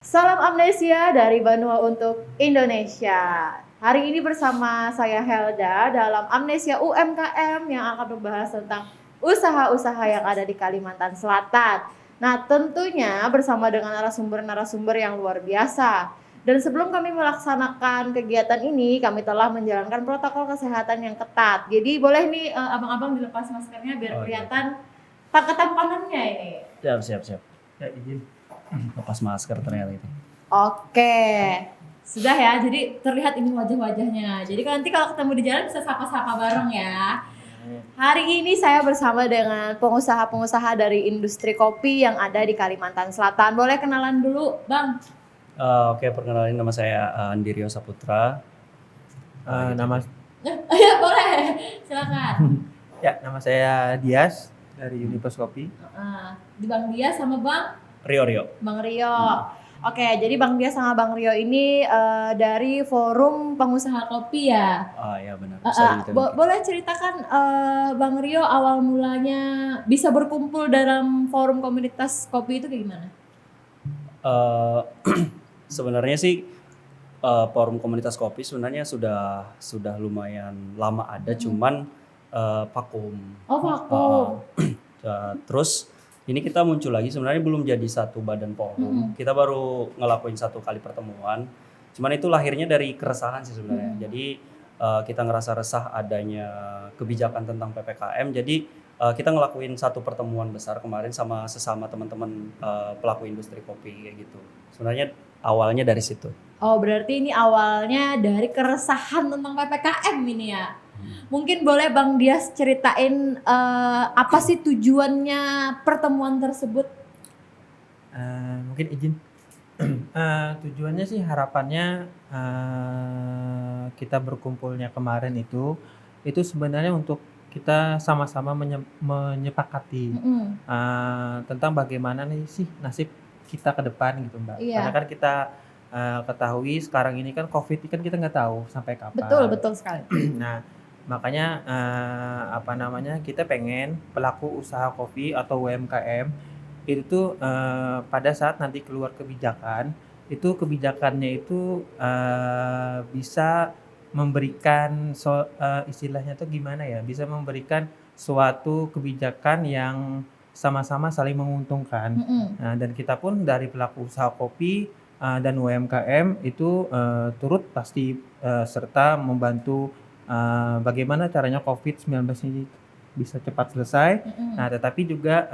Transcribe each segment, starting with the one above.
Salam amnesia dari Banua untuk Indonesia. Hari ini bersama saya Helda dalam Amnesia UMKM yang akan membahas tentang usaha-usaha yang ada di Kalimantan Selatan. Nah, tentunya bersama dengan narasumber-narasumber yang luar biasa. Dan sebelum kami melaksanakan kegiatan ini, kami telah menjalankan protokol kesehatan yang ketat. Jadi boleh nih abang-abang dilepas maskernya biar kelihatan ketampanannya ini. Siap. Ya, izin. Lepas masker ternyata itu. Oke, sudah ya. Jadi terlihat ini wajah-wajahnya. Jadi nanti kalau ketemu di jalan bisa sapa-sapa bareng ya. Hari ini saya bersama dengan pengusaha-pengusaha dari industri kopi yang ada di Kalimantan Selatan. Boleh kenalan dulu, Bang? Oke, perkenalin nama saya Andirio Saputra. Ya boleh, silakan. Ya, nama saya Dias dari Unipos Kopi. Di Bang Dias sama Bang Rio. Bang Rio. Oke, jadi Bang Dias sama Bang Rio ini dari forum pengusaha kopi ya. Ya benar. Boleh ceritakan Bang Rio awal mulanya bisa berkumpul dalam forum komunitas kopi itu kayak gimana? Sebenarnya sih forum komunitas kopi sebenarnya sudah lumayan lama ada, cuman vakum. Oh, vakum. Terus ini kita muncul lagi, sebenarnya belum jadi satu badan forum. Kita baru ngelakuin satu kali pertemuan. Cuman itu lahirnya dari keresahan sih sebenarnya. Jadi kita ngerasa resah adanya kebijakan tentang PPKM. Jadi kita ngelakuin satu pertemuan besar kemarin sama sesama teman-teman pelaku industri kopi kayak gitu. Sebenarnya awalnya dari situ. Oh, berarti ini awalnya dari keresahan tentang PPKM ini ya. Mungkin boleh Bang Dias ceritain apa sih tujuannya pertemuan tersebut? Mungkin izin. Tujuannya sih harapannya kita berkumpulnya kemarin itu sebenarnya untuk kita sama-sama menyepakati tentang bagaimana nih sih nasib kita ke depan gitu, Mbak. Iya. Karena kan kita ketahui sekarang ini kan COVID kan kita nggak tahu sampai kapan. Betul sekali. Nah, makanya kita pengen pelaku usaha kopi atau UMKM itu tuh pada saat nanti keluar kebijakan itu kebijakannya itu bisa memberikan istilahnya tuh gimana ya, bisa memberikan suatu kebijakan yang sama-sama saling menguntungkan. Nah, dan kita pun dari pelaku usaha kopi dan UMKM itu turut pasti serta membantu bagaimana caranya COVID-19 ini bisa cepat selesai. Nah, tetapi juga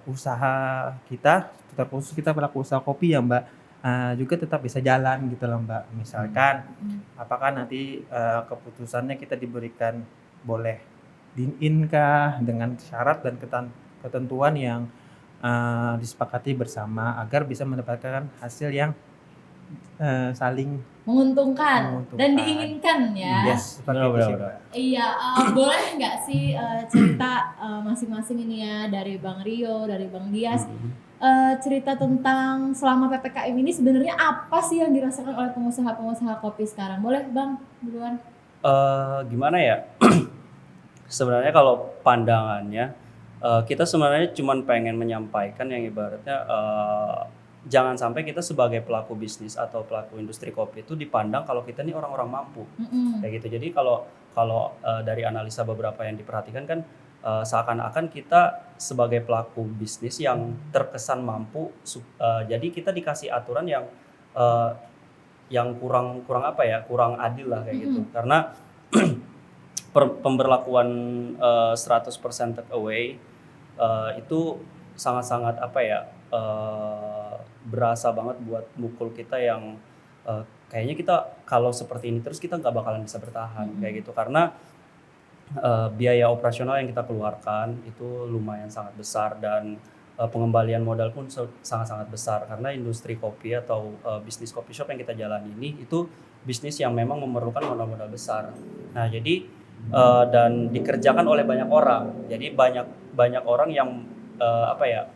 usaha kita, terkhusus kita pelaku usaha kopi ya Mbak, juga tetap bisa jalan gitu loh Mbak. Misalkan apakah nanti keputusannya kita diberikan boleh din-in kah dengan syarat dan ketentuan yang disepakati bersama agar bisa mendapatkan hasil yang saling menguntungkan dan diinginkan ya. Yes, benar. Iya, boleh nggak sih cerita masing-masing ini ya, dari Bang Rio, dari Bang Dias, cerita tentang selama PPKM ini sebenarnya apa sih yang dirasakan oleh pengusaha-pengusaha kopi sekarang? Boleh Bang duluan? Gimana ya? Sebenarnya kalau pandangannya kita sebenarnya cuma pengen menyampaikan yang ibaratnya jangan sampai kita sebagai pelaku bisnis atau pelaku industri kopi itu dipandang kalau kita ini orang-orang mampu kayak gitu. Jadi kalau dari analisa beberapa yang diperhatikan kan seakan-akan kita sebagai pelaku bisnis yang terkesan mampu, jadi kita dikasih aturan yang kurang adil lah kayak gitu. Karena pemberlakuan 100% take away itu sangat-sangat berasa banget buat mukul kita yang kayaknya kita kalau seperti ini terus kita nggak bakalan bisa bertahan kayak gitu, karena biaya operasional yang kita keluarkan itu lumayan sangat besar dan pengembalian modal pun sangat-sangat besar, karena industri kopi atau bisnis coffee shop yang kita jalani ini itu bisnis yang memang memerlukan modal besar. Nah, jadi dan dikerjakan oleh banyak orang, jadi banyak orang yang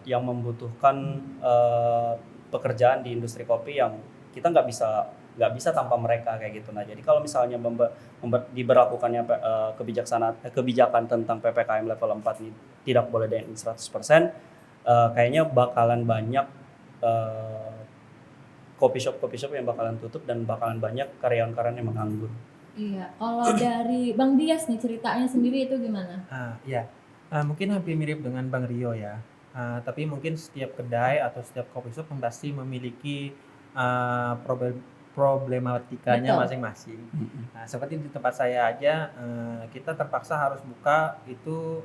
yang membutuhkan pekerjaan di industri kopi yang kita nggak bisa tanpa mereka kayak gitu. Nah, jadi kalau misalnya diberlakukannya kebijakan tentang PPKM level 4 ini tidak boleh di 100%, kayaknya bakalan banyak coffee shop yang bakalan tutup dan bakalan banyak karyawan-karyawan yang menganggur. Iya, kalau dari Bang Dias nih ceritanya sendiri itu gimana? Ya, mungkin hampir mirip dengan Bang Rio ya. Tapi mungkin setiap kedai atau setiap coffee shop pasti memiliki problematikanya Betul. masing-masing. Nah, seperti di tempat saya aja, kita terpaksa harus buka itu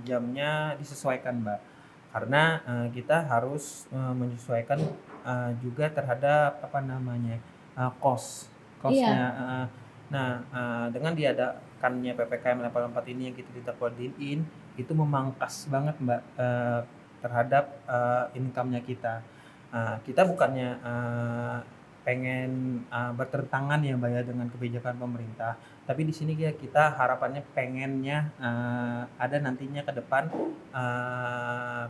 jamnya disesuaikan, Mbak. Karena kita harus menyesuaikan juga terhadap kosnya. Nah, dengan diadakannya PPKM level 4 ini yang kita tidak koordinin, itu memangkas banget Mbak terhadap income-nya kita. Kita bukannya pengen bertentangan ya Mbak ya dengan kebijakan pemerintah, tapi di sini kita harapannya pengennya ada nantinya ke depan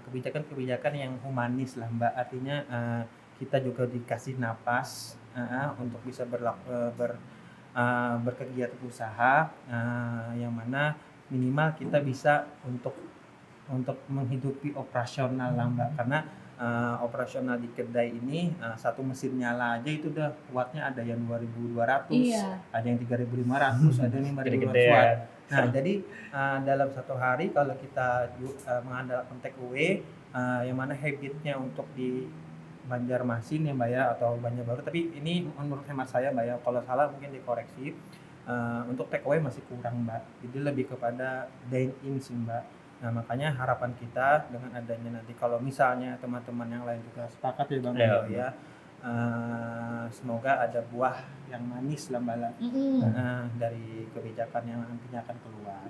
kebijakan-kebijakan yang humanis lah Mbak. Artinya kita juga dikasih napas untuk bisa berkegiatan usaha yang mana minimal kita bisa untuk menghidupi operasional lah Mbak, karena operasional di kedai ini satu mesin nyala aja itu udah wattnya ada yang 2200, ada yang 3500, ada yang 5500 watt. Nah jadi dalam satu hari kalau kita mengandalkan take away yang mana habitnya untuk di Banjarmasin ya Mbak ya atau Banjarbaru, tapi ini menurut hemat saya Mbak ya, kalau salah mungkin dikoreksi. Untuk take away masih kurang Mbak, jadi lebih kepada dine in sih Mbak. Nah makanya harapan kita dengan adanya nanti kalau misalnya teman-teman yang lain juga sepakat ya Bang ya, semoga ada buah yang manis lah Mbak dari kebijakan yang nantinya akan keluar.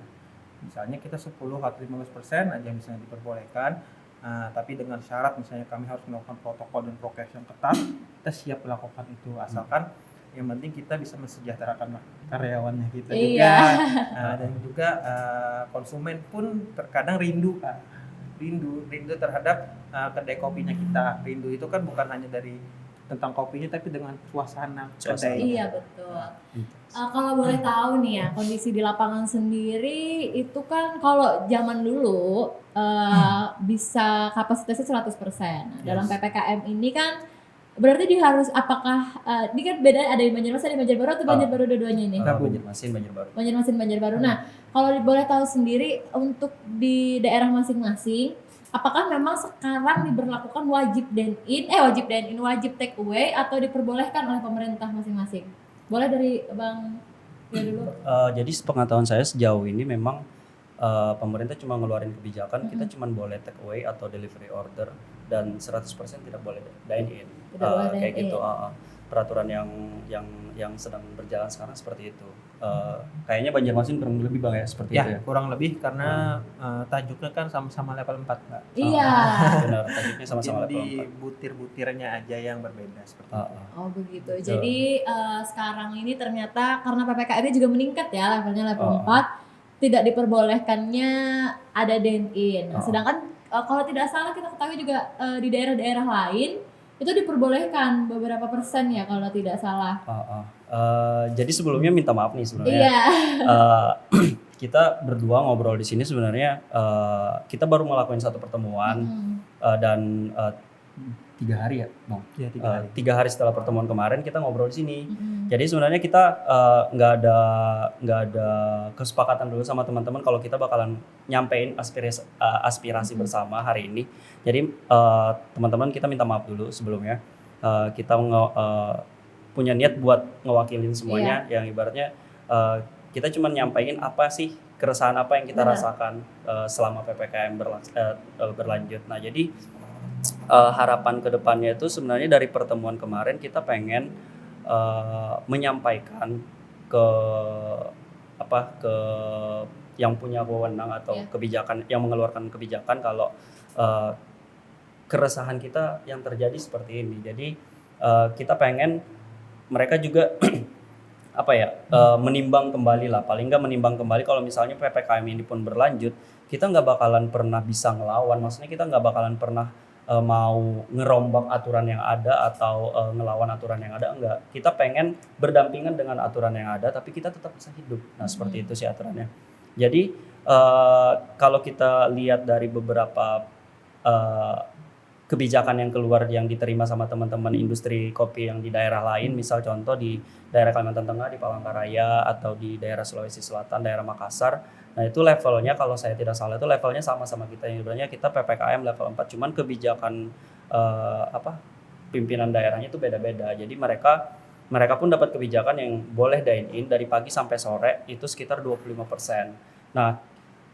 Misalnya kita 10 atau 15% aja misalnya diperbolehkan. Tapi dengan syarat misalnya kami harus melakukan protokol dan prokes yang ketat, kita siap melakukan itu asalkan yang penting kita bisa mensejahterakan karyawannya kita juga. Dan juga konsumen pun terkadang rindu terhadap kedai kopinya kita. Rindu itu kan bukan hanya dari tentang kopinya tapi dengan suasana kedai. Iya betul. Kalau boleh tahu nih ya, kondisi di lapangan sendiri itu kan kalau zaman dulu bisa kapasitasnya 100%. Nah, dalam PPKM ini kan berarti dia harus apakah ini kan beda, ada di Banjarmasin, ada di Banjarbaru atau Banjarbaru dua-duanya ini? Banjarmasin, Banjarbaru. Nah, kalau boleh tahu sendiri untuk di daerah masing-masing, apakah memang sekarang diberlakukan wajib dine in, wajib take away atau diperbolehkan oleh pemerintah masing-masing? Boleh dari Bang ya dulu. Jadi sepengetahuan saya sejauh ini memang pemerintah cuma ngeluarin kebijakan kita cuma boleh take away atau delivery order dan 100% tidak boleh dine in. Kayak gitu. Peraturan yang sedang berjalan sekarang seperti itu. Kayaknya Banjarmasin kurang lebih Bang ya seperti itu ya. Kurang lebih karena tajuknya kan sama-sama level 4 Mbak. Iya. Benar, tajuknya sama-sama level 4. Di butir-butirnya aja yang berbeda seperti itu. Oh begitu. Jadi sekarang ini ternyata karena PPKM-nya juga meningkat ya, levelnya level 4, tidak diperbolehkannya ada dine in. Sedangkan kalau tidak salah kita ketahui juga di daerah-daerah lain itu diperbolehkan beberapa persen ya kalau tidak salah. Jadi sebelumnya minta maaf nih sebenarnya. Iya. Kita berdua ngobrol di sini sebenarnya kita baru ngelakuin satu pertemuan dan 3 hari ya, Bang. Iya, 3 hari. 3 hari setelah pertemuan kemarin kita ngobrol di sini. Jadi sebenarnya kita nggak ada kesepakatan dulu sama teman-teman kalau kita bakalan nyampein aspirasi bersama hari ini. Jadi teman-teman kita minta maaf dulu sebelumnya. Kita punya niat buat ngewakilin semuanya, yang ibaratnya kita cuma nyampein apa sih keresahan apa yang kita rasakan selama PPKM berlanjut. Nah jadi harapan kedepannya itu sebenarnya dari pertemuan kemarin kita pengen menyampaikan ke yang punya wewenang atau kebijakan yang mengeluarkan kebijakan kalau keresahan kita yang terjadi seperti ini. Jadi kita pengen mereka juga menimbang kembali lah, paling nggak menimbang kembali kalau misalnya PPKM ini pun berlanjut, kita nggak bakalan pernah bisa ngelawan, maksudnya kita nggak bakalan pernah mau ngerombak aturan yang ada atau ngelawan aturan yang ada, enggak. Kita pengen berdampingan dengan aturan yang ada tapi kita tetap bisa hidup. Nah seperti itu sih aturannya. Jadi kalau kita lihat dari beberapa kebijakan yang keluar yang diterima sama teman-teman industri kopi yang di daerah lain, misal contoh di daerah Kalimantan Tengah, di Palangkaraya, atau di daerah Sulawesi Selatan, daerah Makassar. Nah itu levelnya kalau saya tidak salah itu levelnya sama kita. Yang sebenarnya kita PPKM level 4, cuman kebijakan pimpinan daerahnya itu beda-beda. Jadi mereka pun dapat kebijakan yang boleh dine in dari pagi sampai sore itu sekitar 25%. Nah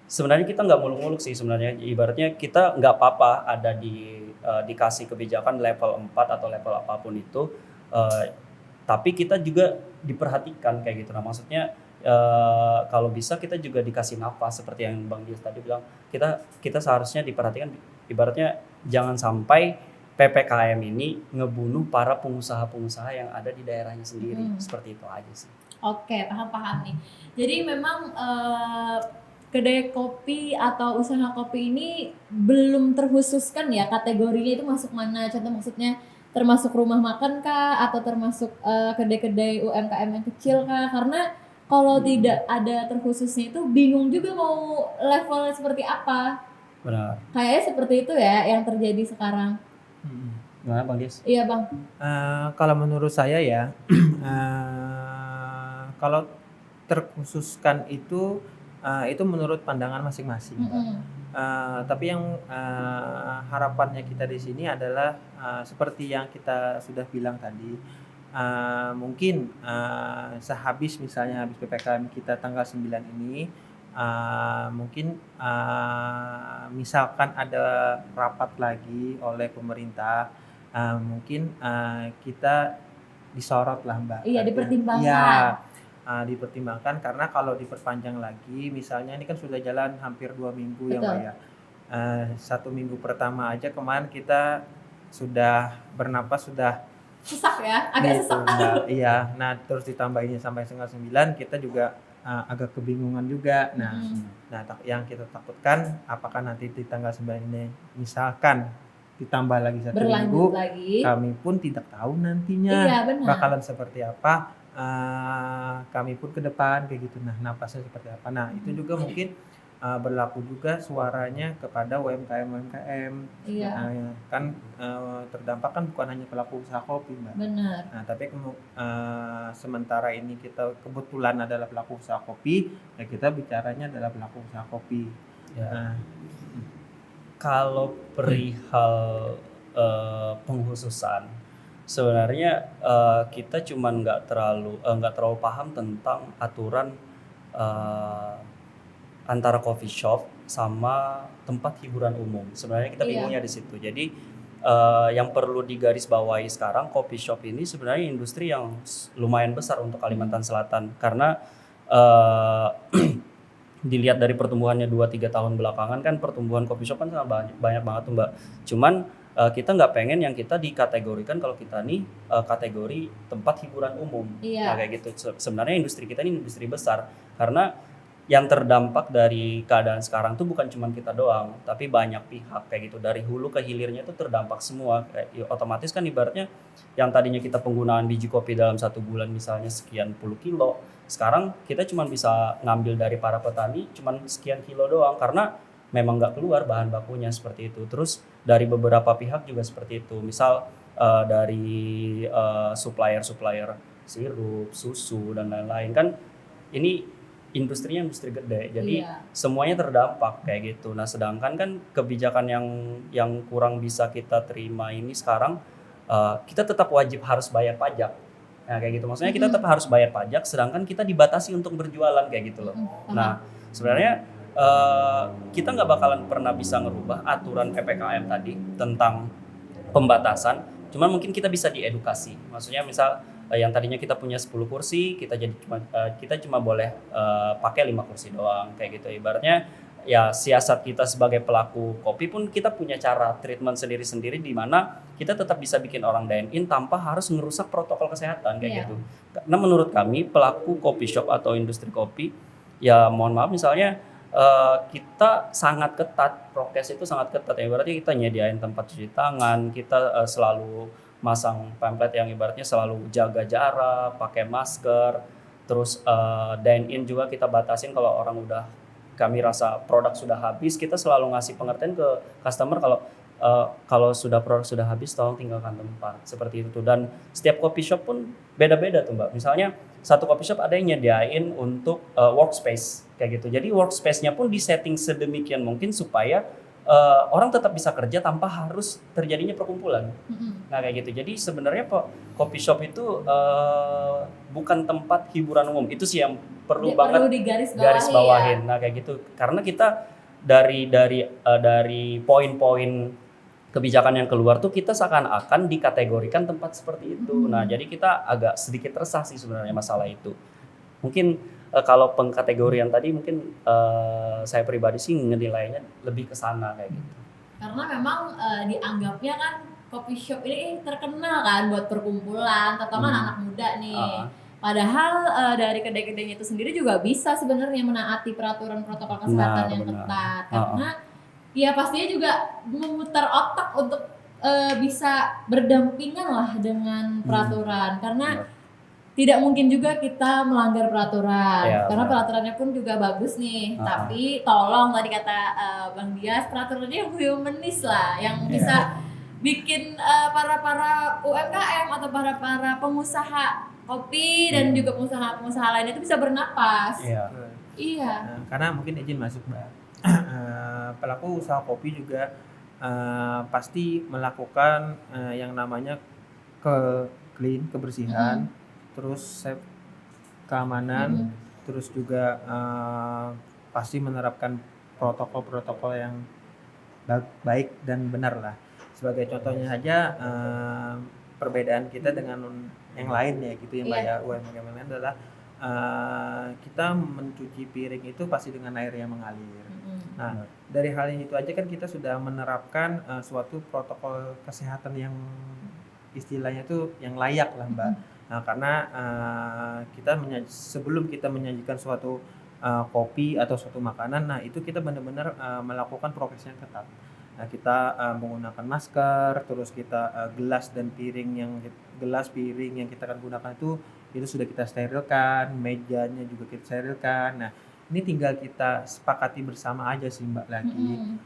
sebenarnya kita nggak muluk-muluk sih sebenarnya, ibaratnya kita nggak apa-apa ada dikasih kebijakan level 4 atau level apapun itu, tapi kita juga diperhatikan kayak gitu. Nah maksudnya kalau bisa kita juga dikasih nafas seperti yang Bang Dias tadi bilang, kita seharusnya diperhatikan, ibaratnya jangan sampai PPKM ini ngebunuh para pengusaha-pengusaha yang ada di daerahnya sendiri. Seperti itu aja sih. Oke, paham nih. Jadi memang kedai kopi atau usaha kopi ini belum terkhususkan ya kategorinya itu masuk mana. Contoh maksudnya termasuk rumah makan kah atau termasuk kedai-kedai UMKM yang kecil kah? Karena kalau tidak ada terkhususnya itu bingung juga mau levelnya seperti apa. Benar. Kayaknya seperti itu ya yang terjadi sekarang. Gimana Bang Dias? Iya Bang. Kalau menurut saya ya, kalau terkhususkan itu menurut pandangan masing-masing. Tapi yang harapannya kita di sini adalah seperti yang kita sudah bilang tadi, mungkin sehabis misalnya habis PPKM kita tanggal 9 ini, mungkin misalkan ada rapat lagi oleh pemerintah, mungkin kita disorot lah Mbak. Iya, dipertimbangkan. Iya. Dipertimbangkan karena kalau diperpanjang lagi, misalnya ini kan sudah jalan hampir 2 minggu. Betul. Ya Mbak ya. 1 minggu pertama aja kemarin kita sudah bernapas sudah sesak ya, agak sesak. Iya, nah terus ditambahinnya sampai setengah 9 kita juga agak kebingungan juga. Nah, yang kita takutkan apakah nanti di tanggal 9 ini misalkan ditambah lagi 1 minggu, kami pun tidak tahu nantinya bakalan seperti apa. Kami pun ke depan kayak gitu. Nah, napasnya seperti apa. Nah, itu juga mungkin berlaku juga suaranya kepada UMKM. Iya. Kan terdampak kan bukan hanya pelaku usaha kopi, Mbak. Benar. Nah, tapi sementara ini kita kebetulan adalah pelaku usaha kopi, ya kita bicaranya adalah pelaku usaha kopi. Ya. Kalau perihal pengkhususan, sebenarnya kita cuman nggak terlalu paham tentang aturan antara coffee shop sama tempat hiburan umum. Sebenarnya kita bingungnya di situ. Jadi yang perlu digarisbawahi sekarang, coffee shop ini sebenarnya industri yang lumayan besar untuk Kalimantan Selatan, karena dilihat dari pertumbuhannya 2-3 tahun belakangan kan pertumbuhan coffee shop kan sangat banyak banget tuh Mbak. Cuman kita nggak pengen yang kita dikategorikan kalau kita nih kategori tempat hiburan umum. Nah, kayak gitu. Sebenarnya industri kita ini industri besar, karena yang terdampak dari keadaan sekarang tuh bukan cuma kita doang, tapi banyak pihak kayak gitu. Dari hulu ke hilirnya itu terdampak semua. Otomatis kan ibaratnya yang tadinya kita penggunaan biji kopi dalam 1 bulan misalnya sekian puluh kilo, sekarang kita cuma bisa ngambil dari para petani cuma sekian kilo doang, karena memang nggak keluar bahan bakunya seperti itu. Terus dari beberapa pihak juga seperti itu. Misal dari supplier sirup, susu dan lain-lain, kan ini industrinya industri gede, jadi semuanya terdampak kayak gitu. Nah, sedangkan kan kebijakan yang kurang bisa kita terima ini sekarang, kita tetap wajib harus bayar pajak. Nah, kayak gitu. Maksudnya kita tetap harus bayar pajak, sedangkan kita dibatasi untuk berjualan kayak gitu loh. Nah, sebenarnya kita nggak bakalan pernah bisa ngerubah aturan PPKM tadi tentang pembatasan. Cuman mungkin kita bisa diedukasi. Maksudnya misal yang tadinya kita punya 10 kursi, kita cuma boleh pakai 5 kursi doang kayak gitu. Ibaratnya ya siasat kita sebagai pelaku kopi pun kita punya cara treatment sendiri-sendiri, di mana kita tetap bisa bikin orang dine in tanpa harus ngerusak protokol kesehatan kayak gitu. Karena menurut kami pelaku coffee shop atau industri kopi, ya mohon maaf misalnya kita sangat ketat, prokes itu sangat ketat ya. Ibaratnya kita nyediain tempat cuci tangan, kita selalu masang pamflet yang ibaratnya selalu jaga jarak, pakai masker. Terus dine in juga kita batasin, kalau orang kami rasa produk sudah habis, kita selalu ngasih pengertian ke customer kalau kalau produk sudah habis tolong tinggalkan tempat seperti itu tuh. Dan setiap coffee shop pun beda-beda tuh Mbak. Misalnya satu coffee shop ada yang nyediain untuk workspace kayak gitu. Jadi workspace-nya pun disetting sedemikian mungkin supaya orang tetap bisa kerja tanpa harus terjadinya perkumpulan. Nah kayak gitu. Jadi sebenarnya coffee shop itu bukan tempat hiburan umum. Itu sih yang perlu banget garis bawahin. Nah kayak gitu. Karena kita dari poin-poin kebijakan yang keluar tuh kita seakan-akan dikategorikan tempat seperti itu. Nah, jadi kita agak sedikit resah sih sebenarnya masalah itu. Mungkin kalau pengkategorian tadi mungkin saya pribadi sih ngenilainya lebih ke sana kayak gitu. Karena memang dianggapnya kan coffee shop ini terkenal kan buat perkumpulan, terutama anak muda nih. Padahal dari kedai-kedainya itu sendiri juga bisa sebenarnya menaati peraturan protokol kesehatan yang ketat. Karena ya pastinya juga memutar otak untuk bisa berdampingan lah dengan peraturan. Karena tidak mungkin juga kita melanggar peraturan. Karena peraturannya pun juga bagus nih. Tapi tolong tadi kata Bang Dias, peraturannya yang humanis lah, yang bisa bikin para UMKM atau para pengusaha kopi dan juga pengusaha lainnya itu bisa bernapas. Iya. Karena mungkin izin masuk Mbak. Pelaku usaha kopi juga pasti melakukan yang namanya kebersihan, terus keamanan, terus juga pasti menerapkan protokol-protokol yang baik dan benar lah. Sebagai contohnya saja perbedaan kita dengan yang lain ya gitu ya Mbak ya, UMKM lain adalah kita mencuci piring itu pasti dengan air yang mengalir. Nah, dari hal itu aja kan kita sudah menerapkan suatu protokol kesehatan yang istilahnya itu yang layak lah Mbak. Nah, karena sebelum kita menyajikan suatu kopi atau suatu makanan, nah itu kita benar-benar melakukan prokes yang ketat. Nah, kita menggunakan masker, terus kita gelas piring yang kita akan gunakan itu sudah kita sterilkan, mejanya juga kita sterilkan. Nah, ini tinggal kita sepakati bersama aja sih Mbak lagi.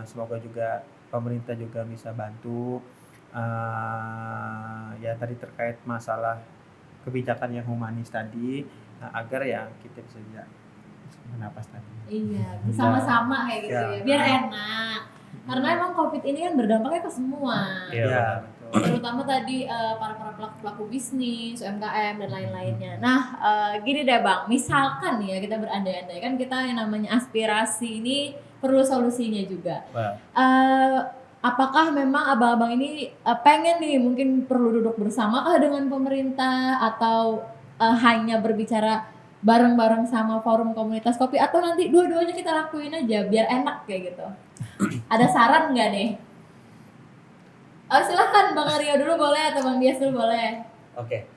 Semoga juga pemerintah juga bisa bantu ya tadi terkait masalah kebijakan yang humanis tadi, agar ya kita bisa bernapas tadi. Iya, bersama-sama kayak gitu ya, biar enak. Karena emang COVID ini kan berdampaknya ke semua. Iya, betul. Terutama tadi para pelaku bisnis, UMKM dan lain-lainnya. Nah, gini deh Bang, misalkan ya kita berandai-andai kan kita yang namanya aspirasi ini perlu solusinya juga. Apakah memang abang-abang ini pengen nih mungkin perlu duduk bersamakah dengan pemerintah atau hanya berbicara bareng-bareng sama forum komunitas kopi, atau nanti dua-duanya kita lakuin aja biar enak kayak gitu? Ada saran nggak nih? Silahkan Bang Aryo dulu boleh atau Bang Dias dulu boleh. Oke.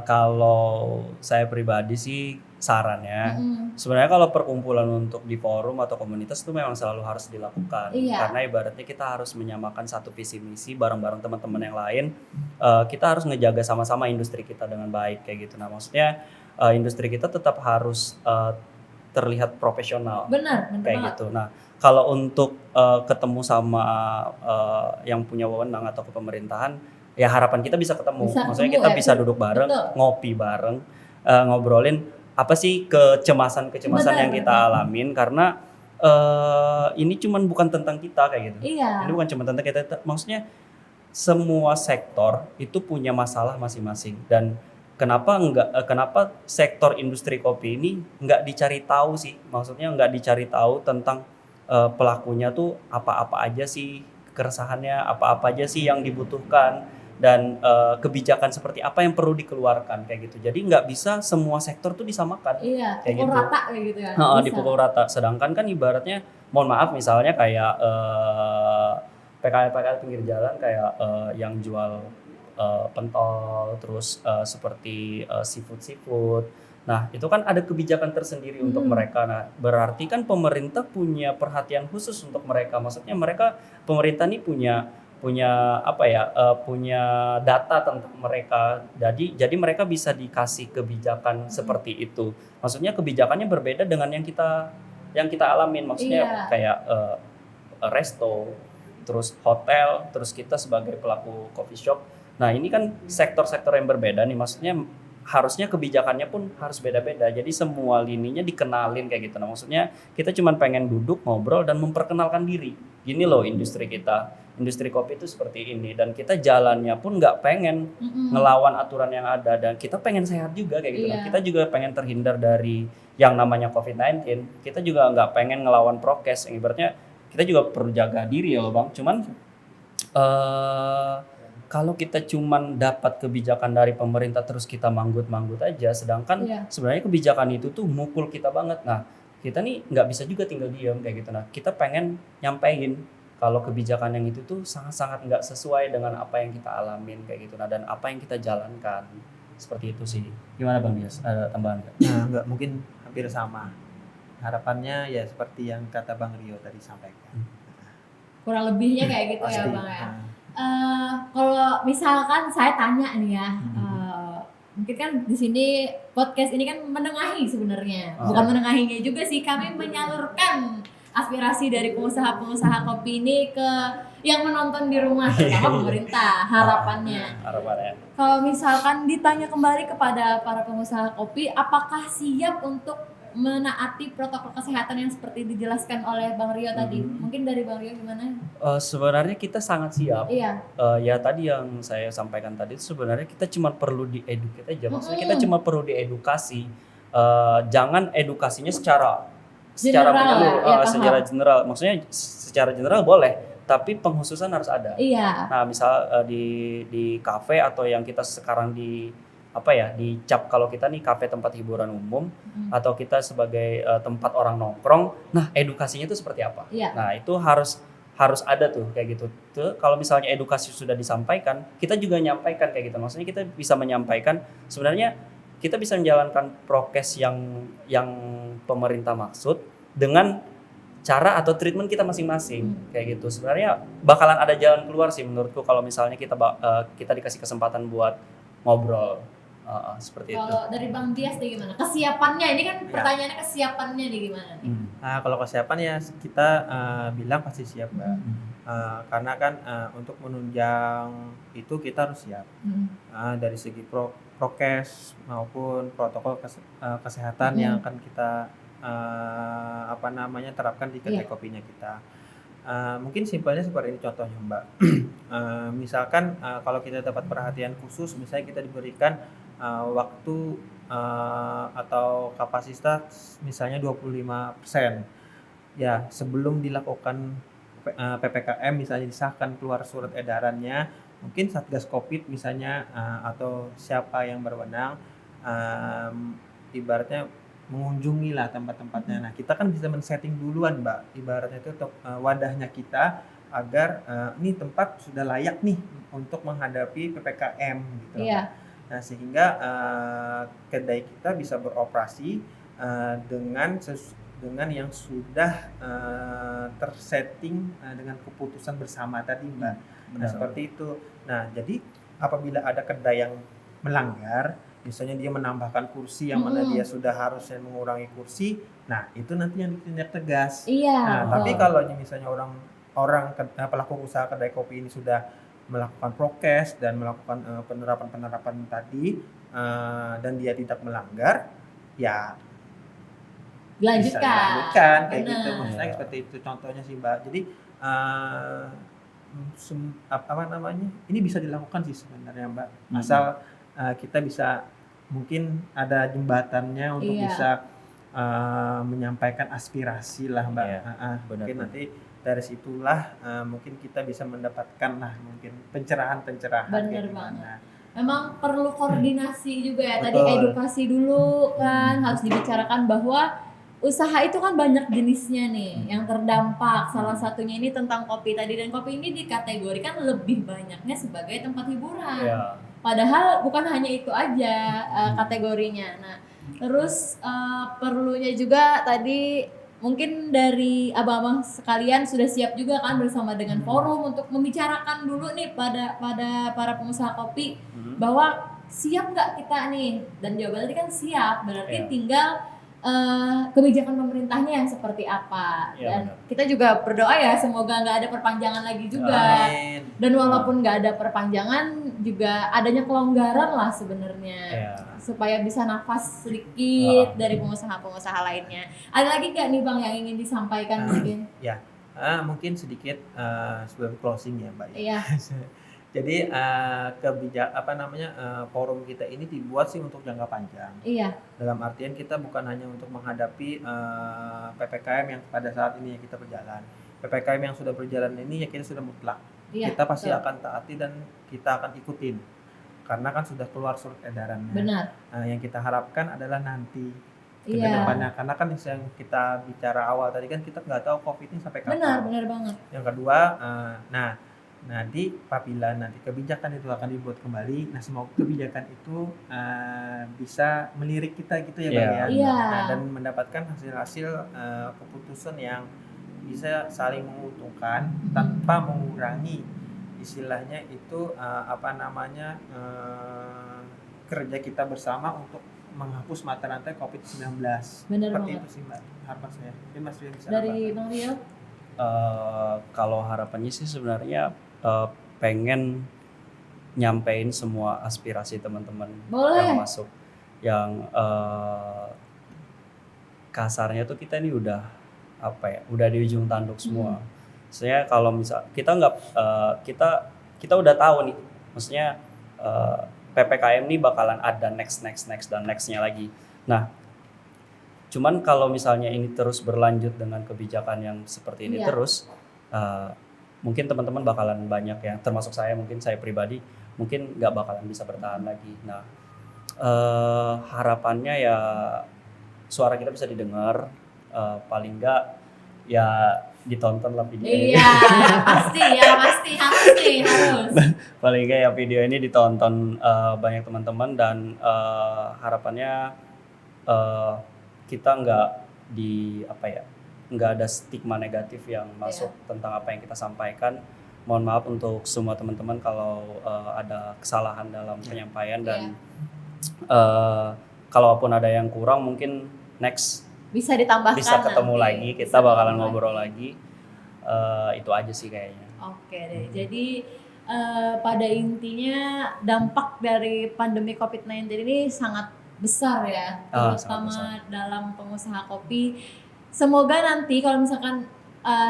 Kalau saya pribadi sih sarannya sebenarnya kalau perkumpulan untuk di forum atau komunitas itu memang selalu harus dilakukan. Karena ibaratnya kita harus menyamakan satu visi misi bareng-bareng teman-teman yang lain. Kita harus ngejaga sama-sama industri kita dengan baik kayak gitu. Nah, maksudnya industri kita tetap harus terlihat profesional. Benar kayak banget. gitu. Nah, kalau untuk ketemu sama yang punya wewenang atau kepemerintahan, ya harapan kita bisa ketemu. Maksudnya kita bisa duduk bareng, ngopi bareng, ngobrolin apa sih kecemasan yang kita alamin, karena ini cuman bukan tentang kita kayak gitu. Ini bukan cuma tentang kita. Maksudnya semua sektor itu punya masalah masing-masing, dan kenapa sektor industri kopi ini nggak dicari tahu sih? Maksudnya nggak dicari tahu tentang pelakunya tuh apa-apa aja sih keresahannya, apa-apa aja sih yang dibutuhkan, dan kebijakan seperti apa yang perlu dikeluarkan kayak gitu. Jadi nggak bisa semua sektor tuh disamakan. Kayak pukul gitu. Rata kayak gitu ya. Dipukul rata. Sedangkan kan ibaratnya, mohon maaf misalnya kayak PKL pinggir jalan kayak yang jual pentol, terus seperti seafood. Nah, itu kan ada kebijakan tersendiri untuk mereka. Nah, berarti kan pemerintah punya perhatian khusus untuk mereka. Maksudnya pemerintah ini punya data tentang mereka. Jadi mereka bisa dikasih kebijakan seperti itu. Maksudnya kebijakannya berbeda dengan yang kita alamin. Maksudnya kayak resto, terus hotel, terus kita sebagai pelaku coffee shop. Nah ini kan sektor-sektor yang berbeda nih, maksudnya harusnya kebijakannya pun harus beda-beda. Jadi semua lininya dikenalin kayak gitu. Nah maksudnya kita cuma pengen duduk ngobrol dan memperkenalkan diri. Gini loh industri kita, industri kopi itu seperti ini, dan kita jalannya pun nggak pengen ngelawan aturan yang ada, dan kita pengen sehat juga kayak gitu. Nah, Iya. kita juga pengen terhindar dari yang namanya COVID-19. Kita juga nggak pengen ngelawan prokes. Yang ibaratnya kita juga perlu jaga diri ya loh Bang. Cuman kalau kita cuman dapat kebijakan dari pemerintah terus kita manggut-manggut aja, sedangkan Iya. sebenarnya kebijakan itu tuh mukul kita banget. Nah, kita nih nggak bisa juga tinggal diam kayak gitu. Nah, kita pengen nyampein kalau kebijakan yang itu tuh sangat-sangat nggak sesuai dengan apa yang kita alamin kayak gitu. Nah, dan apa yang kita jalankan. Seperti itu sih. Gimana Bang Dias? Ada tambahan nggak? Nah, enggak, mungkin hampir sama. Harapannya ya seperti yang kata Bang Rio tadi sampaikan. Kurang lebihnya kayak gitu ya Pasti. Bang ya. Nah, Kalau misalkan saya tanya nih ya, mungkin kan di sini podcast ini kan menengahi sebenarnya, bukan menengahinya juga sih, kami menyalurkan aspirasi dari pengusaha-pengusaha kopi ini ke yang menonton di rumah, terutama pemerintah, harapannya. Harapannya. Kalau misalkan ditanya kembali kepada para pengusaha kopi, apakah siap untuk menaati protokol kesehatan yang seperti dijelaskan oleh Bang Rio tadi? Mungkin dari Bang Rio gimana? Sebenarnya kita sangat siap. Iya. Ya tadi yang saya sampaikan tadi itu sebenarnya kita cuma perlu dieducate aja. Maksudnya kita cuma perlu diedukasi. Jangan edukasinya secara General, menyeluruh, ya, paham. secara general. Maksudnya secara general boleh, tapi penghususan harus ada. Iya. Nah, misal di kafe atau yang kita sekarang dicap kalau kita nih kafe tempat hiburan umum atau kita sebagai tempat orang nongkrong. Nah, edukasinya itu seperti apa? Iya. Nah, itu harus ada tuh kayak gitu. Tuh kalau misalnya edukasi sudah disampaikan, kita juga nyampaikan kayak gitu. Maksudnya kita bisa menyampaikan sebenarnya kita bisa menjalankan prokes yang pemerintah maksud dengan cara atau treatment kita masing-masing kayak gitu. Sebenarnya bakalan ada jalan keluar sih menurutku kalau misalnya kita dikasih kesempatan buat ngobrol. Seperti itu. Kalau dari Bang Dias nih gimana? Kesiapannya, ini kan pertanyaannya kesiapannya nih gimana nih? Nah, kalau kesiapan ya kita bilang pasti siap, Mbak. Karena kan untuk menunjang itu kita harus siap. Dari segi prokes maupun protokol kesehatan yang akan kita terapkan di kedai kopinya kita. Mungkin simpelnya seperti ini contohnya Mbak. Misalkan kalau kita dapat perhatian khusus, misalnya kita diberikan waktu atau kapasitas misalnya 25%. Ya, sebelum dilakukan PPKM misalnya disahkan keluar surat edarannya, mungkin Satgas Covid misalnya atau siapa yang berwenang ibaratnya mengunjungi lah tempat-tempatnya. Nah, kita kan bisa men-setting duluan, Mbak. Ibaratnya itu untuk wadahnya kita agar ini tempat sudah layak nih untuk menghadapi PPKM gitu. Iya. Nah, sehingga kedai kita bisa beroperasi dengan yang sudah tersetting dengan keputusan bersama tadi, Mbak. Nah, seperti itu. Nah, jadi apabila ada kedai yang melanggar, misalnya dia menambahkan kursi yang mana dia sudah harusnya mengurangi kursi, nah itu nanti yang ditindak tegas. Iya. Nah, tapi kalau misalnya orang pelaku usaha kedai kopi ini sudah melakukan prokes dan melakukan penerapan tadi dan dia tidak melanggar, ya bisa dilanjutkan kayak gitu. Maksudnya seperti itu contohnya sih, Mbak. Jadi ini bisa dilakukan sih sebenarnya, Mbak. Asal kita bisa mungkin ada jembatannya untuk bisa menyampaikan aspirasi lah, Mbak. Mungkin nanti dari situlah mungkin kita bisa mendapatkan lah mungkin pencerahan Bener banget. Memang perlu koordinasi juga ya. Tadi Betul. edukasi dulu kan harus dibicarakan bahwa usaha itu kan banyak jenisnya nih yang terdampak. Salah satunya ini tentang kopi tadi, dan kopi ini dikategorikan lebih banyaknya sebagai tempat hiburan. Ya. Padahal bukan hanya itu aja kategorinya. Nah, terus perlunya juga tadi mungkin dari abang-abang sekalian sudah siap juga kan bersama dengan forum untuk membicarakan dulu nih pada para pengusaha kopi bahwa siap nggak kita nih, dan jawabannya tadi kan siap, berarti tinggal kebijakan pemerintahnya yang seperti apa. Iya, Dan benar. kita juga berdoa ya semoga nggak ada perpanjangan lagi juga. Amin. Dan walaupun nggak ada perpanjangan juga adanya kelonggaran lah sebenarnya. Ya. Supaya bisa nafas sedikit dari pengusaha-pengusaha lainnya. Ada lagi nggak nih Bang yang ingin disampaikan mungkin? Mungkin sedikit sebelum closing ya Mbak. Iya. Jadi forum kita ini dibuat sih untuk jangka panjang. Iya. Dalam artian kita bukan hanya untuk menghadapi PPKM yang pada saat ini kita berjalan. PPKM yang sudah berjalan ini ya kita sudah mutlak. Iya. Kita pasti betul. akan taati dan kita akan ikutin. Karena kan sudah keluar surat edarannya. Benar. Yang kita harapkan adalah nanti ke Iya. depannya. Karena kan yang kita bicara awal tadi kan kita nggak tahu COVID ini sampai kapan. Benar banget. Yang kedua, nanti apabila nanti kebijakan itu akan dibuat kembali, nah semoga kebijakan itu bisa melirik kita gitu ya Bang ya. Iya. Nah, dan mendapatkan hasil-hasil keputusan yang bisa saling menguntungkan tanpa mengurangi istilahnya itu kerja kita bersama untuk menghapus mata rantai COVID-19. Benar Seperti banget. itu sih Mbak harapan saya. Mungkin Mas Rio bisa Dari tambahkan. Bang Rio? Kalau harapannya sih sebenarnya pengen nyampein semua aspirasi teman-teman Boleh. yang masuk, yang kasarnya tuh kita ini udah udah di ujung tanduk semua. Maksudnya kalau misal kita udah tahu nih, maksudnya PPKM ini bakalan ada next dan nextnya lagi. Nah, cuman kalau misalnya ini terus berlanjut dengan kebijakan yang seperti ini Iya. terus, mungkin teman-teman bakalan banyak ya, termasuk saya, mungkin saya pribadi, mungkin nggak bakalan bisa bertahan lagi. Nah, harapannya ya suara kita bisa didengar, paling nggak ya ditonton lah video ini. Iya, pasti harus nih, harus. Paling nggak ya video ini ditonton banyak teman-teman, dan harapannya kita nggak ada stigma negatif yang masuk tentang apa yang kita sampaikan. Mohon maaf untuk semua teman-teman kalau ada kesalahan dalam penyampaian, dan kalaupun ada yang kurang mungkin next Bisa ditambahkan bisa ketemu nanti. lagi, kita Bisa bakalan ketemu ngobrol lagi. Itu aja sih kayaknya. Oke deh, jadi pada intinya dampak dari pandemi COVID-19 ini sangat besar ya, terutama sangat besar. dalam pengusaha kopi. Semoga nanti kalau misalkan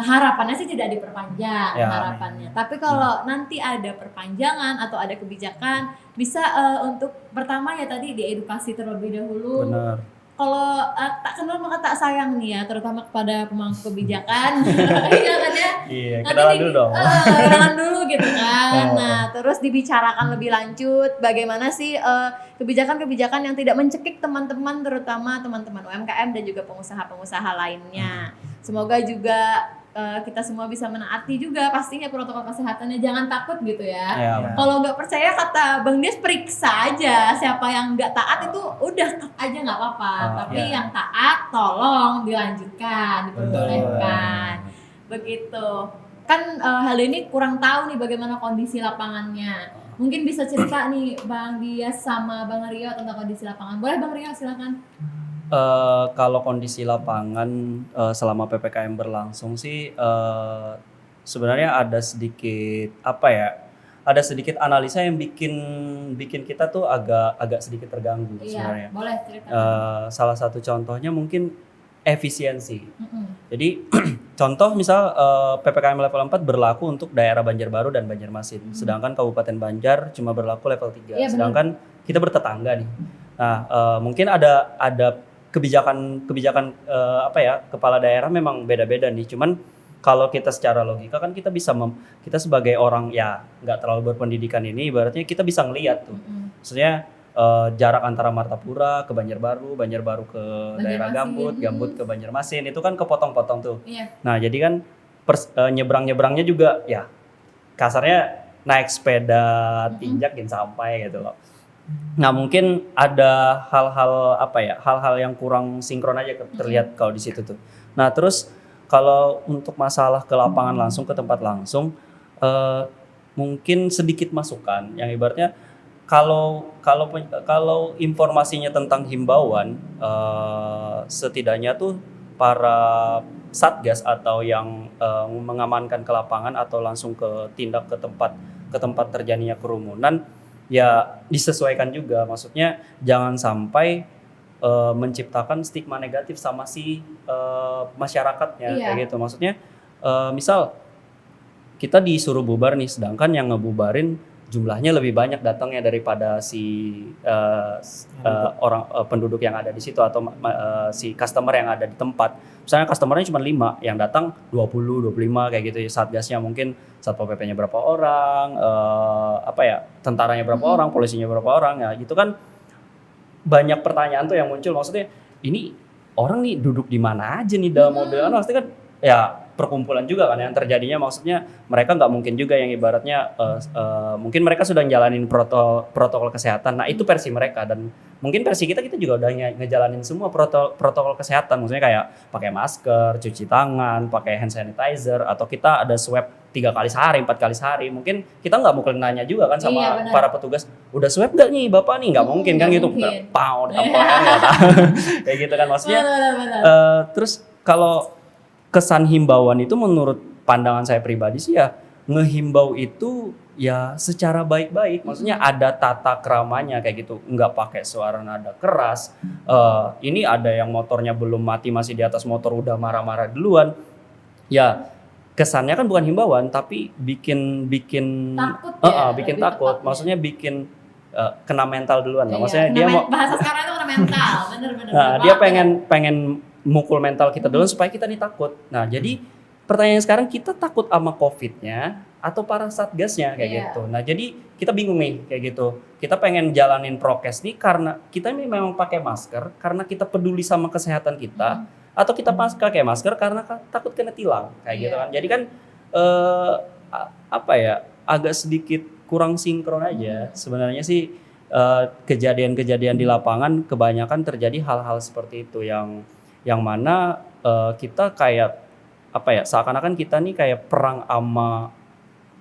harapannya sih tidak diperpanjang Ya, harapannya. Tapi kalau nanti ada perpanjangan atau ada kebijakan, bisa untuk pertama ya tadi diedukasi terlebih dahulu. Benar. Kalau tak kenal maka tak sayang nih ya, terutama kepada pemangku kebijakan. Iya kan ya? Iya, Nanti kenalan dulu dong. kenalan dulu gitu kan. Nah, terus dibicarakan lebih lanjut bagaimana sih kebijakan-kebijakan yang tidak mencekik teman-teman, terutama teman-teman UMKM dan juga pengusaha-pengusaha lainnya. Semoga juga kita semua bisa menaati juga pastinya protokol kesehatannya, jangan takut gitu ya. Ya, Kalau nggak percaya kata Bang Des, periksa aja. Siapa yang nggak taat itu udah cut aja nggak apa-apa. Tapi yang taat tolong dilanjutkan, diperbolehkan. Begitu. Kan hal ini kurang tahu nih bagaimana kondisi lapangannya. Mungkin bisa cerita nih Bang Dias sama Bang Rio tentang kondisi lapangan. Boleh Bang Rio, silakan. Kalau kondisi lapangan selama PPKM berlangsung sih sebenarnya ada sedikit analisa yang bikin kita tuh agak sedikit terganggu sebenarnya. Iya, boleh cerita. Salah satu contohnya mungkin efisiensi. Jadi contoh misal PPKM level 4 berlaku untuk daerah Banjarbaru dan Banjarmasin, sedangkan Kabupaten Banjar cuma berlaku level 3. Iya, sedangkan kita bertetangga nih. Nah, mungkin ada kebijakan kepala daerah memang beda-beda nih. Cuman kalau kita secara logika kan kita bisa kita sebagai orang ya nggak terlalu berpendidikan ini, ibaratnya kita bisa ngelihat tuh. Maksudnya jarak antara Martapura ke Banjarbaru, Banjarbaru ke daerah Gambut, Gambut ke Banjarmasin, itu kan kepotong-potong tuh. Iya. Nah, jadi kan nyebrang-nyebrangnya juga ya kasarnya naik sepeda tinjakin sampai gitu loh. Nah, mungkin ada hal-hal yang kurang sinkron aja terlihat kalau di situ tuh. Nah, terus kalau untuk masalah ke lapangan langsung, ke tempat langsung, mungkin sedikit masukan yang ibaratnya kalau informasinya tentang himbauan, setidaknya tuh para satgas atau yang mengamankan ke lapangan atau langsung tindak ke tempat terjadinya kerumunan, ya disesuaikan juga. Maksudnya jangan sampai menciptakan stigma negatif sama si masyarakatnya, Iya. kayak gitu. Maksudnya misal kita disuruh bubar nih, sedangkan yang ngebubarin jumlahnya lebih banyak datangnya daripada si penduduk yang ada di situ atau si customer yang ada di tempat. Misalnya customernya cuma 5, yang datang 20, 25 kayak gitu ya. Satgasnya mungkin Satpol PP-nya berapa orang, tentaranya berapa orang, polisinya berapa orang, ya gitu kan. Banyak pertanyaan tuh yang muncul, maksudnya ini orang nih duduk di mana aja nih dalam mobil, kan maksudnya kan ya perkumpulan juga kan yang terjadinya. Maksudnya mereka nggak mungkin juga yang ibaratnya mungkin mereka sudah ngejalanin protokol kesehatan. Nah itu versi mereka, dan mungkin versi kita juga udah ngejalanin semua protokol kesehatan. Maksudnya kayak pakai masker, cuci tangan, pakai hand sanitizer, atau kita ada swab 3 kali sehari, 4 kali sehari. Mungkin kita nggak mungkin nanya juga kan sama para petugas, udah swab nggak nih bapak nih, nggak mungkin kan gitu, pau apa nggak tahu kayak gitu kan. Maksudnya terus kalau kesan himbauan itu menurut pandangan saya pribadi sih ya, ngehimbau itu ya secara baik-baik. Maksudnya ada tata keramanya kayak gitu, nggak pakai suara nada keras. Ini ada yang motornya belum mati masih di atas motor udah marah-marah duluan. Ya kesannya kan bukan himbauan tapi bikin takut ya, bikin takut. Maksudnya bikin kena mental duluan lah. Maksudnya dia mau bahasa sekarang itu kena mental, bener-bener. Nah, dia pengen mukul mental kita dulu supaya kita nih takut. Nah, jadi pertanyaan sekarang, kita takut sama COVID-nya atau para satgasnya kayak gitu. Nah, jadi kita bingung nih kayak gitu. Kita pengen jalanin prokes nih karena kita ini memang pakai masker karena kita peduli sama kesehatan kita, atau kita pakai masker karena takut kena tilang kayak gitu kan. Jadi kan agak sedikit kurang sinkron aja. Sebenarnya sih kejadian-kejadian di lapangan kebanyakan terjadi hal-hal seperti itu yang mana kita kayak seakan-akan kita nih kayak perang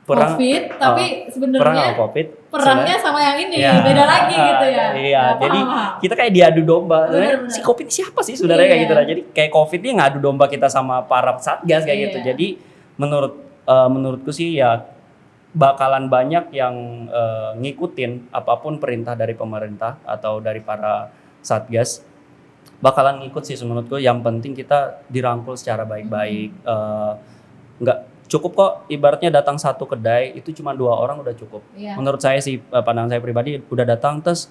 COVID, tapi sebenarnya perangnya sama yang ini beda lagi gitu ya. Iya, jadi kita kayak diadu domba. Si COVID siapa sih sebenarnya kayak gitu lah. Jadi kayak COVID ini ngadu domba kita sama para satgas kayak gitu. Jadi menurutku sih ya bakalan banyak yang ngikutin apapun perintah dari pemerintah atau dari para satgas. Bakalan ngikut sih menurutku. Yang penting kita dirangkul secara baik-baik. Nggak cukup kok ibaratnya datang satu kedai itu cuma 2 orang udah cukup. Menurut saya sih, pandangan saya pribadi, udah datang terus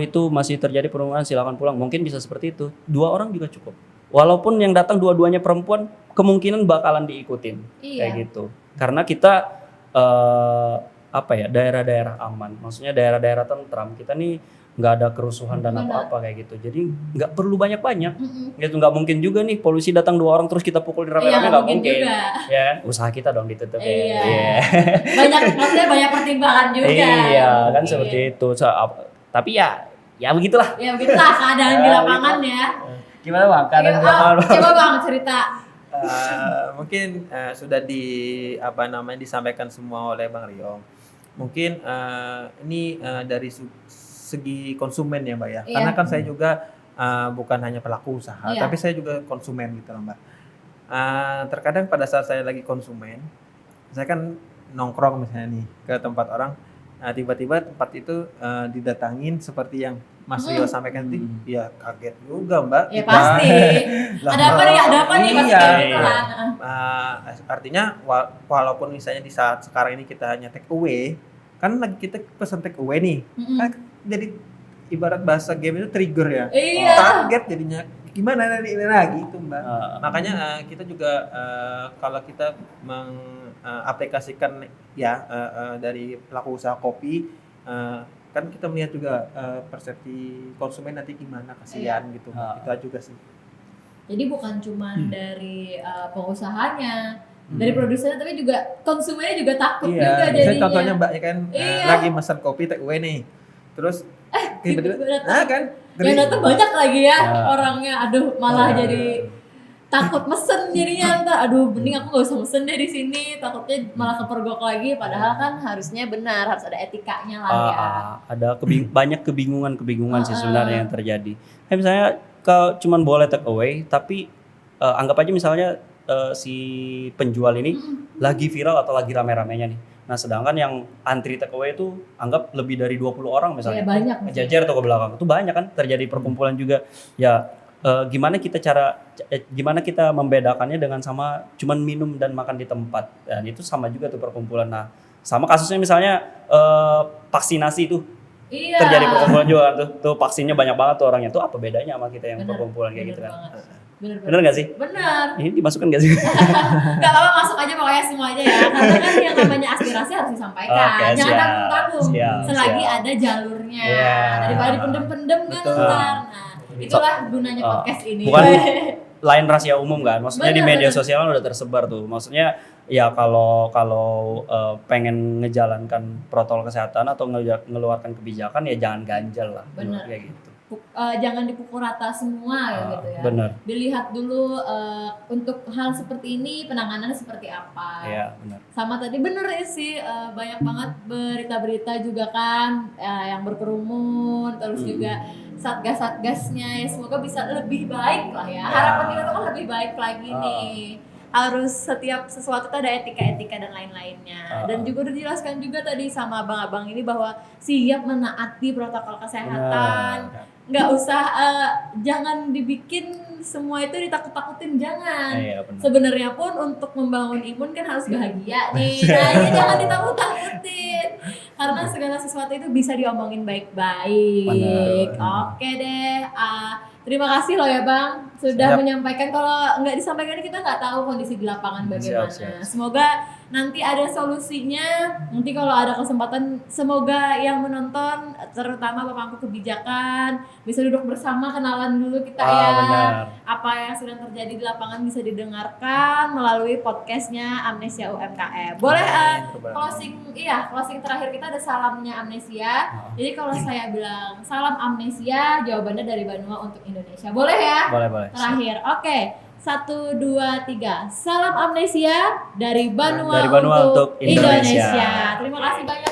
itu masih terjadi perundungan, silakan pulang. Mungkin bisa seperti itu. 2 orang juga cukup. Walaupun yang datang dua-duanya perempuan, kemungkinan bakalan diikutin kayak gitu. Karena kita daerah-daerah aman. Maksudnya daerah-daerah tentram. Kita nih nggak ada kerusuhan dan apa-apa kayak gitu. Jadi nggak perlu banyak-banyak. Gitu, nggak mungkin juga nih polisi datang 2 orang terus kita pukul rame-rame, nggak mungkin. Ya, usaha kita dong ditutup ya. Banyak pertimbangan juga. Iya, kan seperti itu. Tapi ya begitulah. Ya begitulah keadaan di lapangan ya. Gimana Bang? Keadaan di lapangan. Coba Bang cerita. Mungkin sudah disampaikan semua oleh Bang Rio. Mungkin ini dari segi konsumen ya Mbak ya. Karena kan saya juga bukan hanya pelaku usaha, tapi saya juga konsumen gitu loh Mbak. Terkadang pada saat saya lagi konsumen, saya kan nongkrong misalnya nih ke tempat orang, tiba-tiba tempat itu didatangin seperti yang Mas Rio sampaikan tadi, ya kaget juga Mbak. Ya pasti. Ada apa nih pasti gitu kan. Artinya walaupun misalnya di saat sekarang ini kita hanya take away, kan lagi kita pesan take away nih, kan jadi ibarat bahasa game itu trigger ya, target jadinya gimana nanti lagi itu Mbak. Makanya kita juga kalau kita mengaplikasikan dari pelaku usaha kopi, kan kita melihat juga persepsi konsumen nanti gimana, kasihan gitu. Itu juga sih. Jadi bukan cuma dari pengusahanya, dari produsennya, tapi juga konsumennya juga takut juga jadinya. Contohnya Mbak ya kan lagi pesan kopi take away nih. Terus tiba-tiba kan yang datang banyak lagi ya orangnya. Aduh, malah jadi takut mesen jadinya ntar, aduh mending aku gak usah mesen deh di sini, takutnya malah kepergok lagi, padahal kan harusnya benar, harus ada etikanya lah ya. Ada banyak kebingungan sih sebenarnya yang terjadi. Misalnya kalau cuman boleh take away, tapi anggap aja misalnya si penjual ini lagi viral atau lagi rame-ramenya nih. Nah, sedangkan yang antri take away itu anggap lebih dari 20 orang misalnya. Ya, banyak. Jajar atau ke belakang. Itu banyak kan terjadi perkumpulan juga. Ya gimana kita membedakannya dengan sama cuman minum dan makan di tempat. Dan itu sama juga tuh perkumpulan. Nah, sama kasusnya misalnya vaksinasi itu. Iya. Terjadi perkumpulan juga kan tuh vaksinnya banyak banget tuh orangnya. Tuh apa bedanya sama kita yang perkumpulan kayak gitu kan? Bener gak sih? Bener. Ini dimasukkan gak sih? Gak apa-apa, masuk aja pokoknya semuanya ya. Karena kan yang namanya aspirasi harus disampaikan. Oke, Jangan siap. tanggung-tanggung. Siap, Selagi siap. ada jalurnya. Iya. Daripada dipendem-pendem kan Betul. ntar. Nah, itulah gunanya podcast ini. Bukan lain rahasia umum kan, maksudnya di Bener, media bener. sosial kan udah tersebar tuh. Maksudnya ya kalau pengen ngejalankan protokol kesehatan atau ngeluarkan kebijakan ya jangan ganjal lah. Bener. Kayak gitu. Jangan dipukul rata semua gitu ya. Bener. Dilihat dulu untuk hal seperti ini penanganannya seperti apa. Iya, benar. Sama tadi bener ya sih, banyak banget berita-berita juga kan yang berkerumun, terus juga satgas-satgasnya ya semoga bisa lebih baik lah ya. Harapan kita tuh kan lebih baik lagi nih. Harus setiap sesuatu tuh ada etika-etika dan lain-lainnya. Dan juga udah dijelaskan juga tadi sama abang-abang ini bahwa siap menaati protokol kesehatan. Nggak usah, jangan dibikin semua itu ditakut-takutin, jangan. Iya, benar. Sebenarnya pun untuk membangun imun kan harus bahagia nih. Nah, ini jangan ditakut-takutin. Karena segala sesuatu itu bisa diomongin baik-baik. Benar. Oke deh. Terima kasih loh ya Bang sudah Siap. menyampaikan. Kalau nggak disampaikan kita nggak tahu kondisi di lapangan bagaimana. Siap. Semoga nanti ada solusinya. Nanti kalau ada kesempatan, semoga yang menonton, terutama pemangku kebijakan, bisa duduk bersama, kenalan dulu kita ya. Benar. Apa yang sedang terjadi di lapangan bisa didengarkan melalui podcastnya Amnesia UMKM. Boleh closing terakhir kita ada salamnya Amnesia. Jadi kalau saya bilang salam Amnesia, jawabannya dari Banua untuk Indonesia. Boleh ya? Boleh. Terakhir, oke. 1, 2, 3. Salam Amnesia dari Banua, Dari Banua untuk Indonesia. Terima kasih banyak